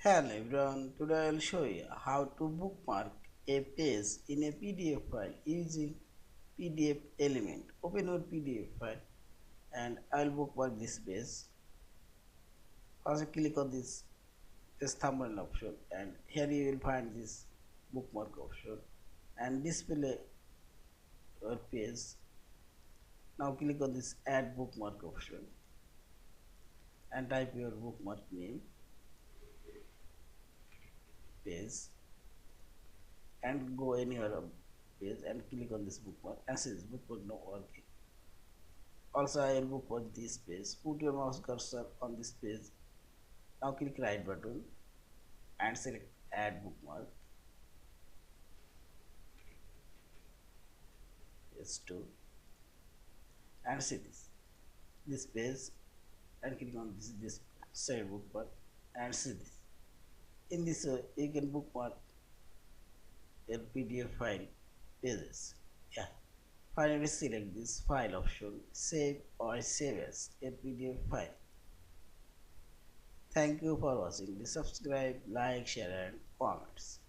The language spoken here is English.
Hello everyone, today I will show you how to bookmark a page in a PDF file using PDF element. Open your PDF file and I will bookmark this page. First click on this thumbnail option and here you will find this bookmark option and display your page. Now click on this add bookmark option and type your bookmark name, page, and go anywhere on page and click on this bookmark and see this bookmark not working. Also I will bookmark this page. Put your mouse cursor on this page. Now click right button and select add bookmark. Yes, 2 and see this page and click on this side bookmark and see this. In this way you can bookmark your PDF file pages. Yeah. Finally select this file option, save or save as a PDF file. Thank you for watching. Please subscribe, like, share and comments.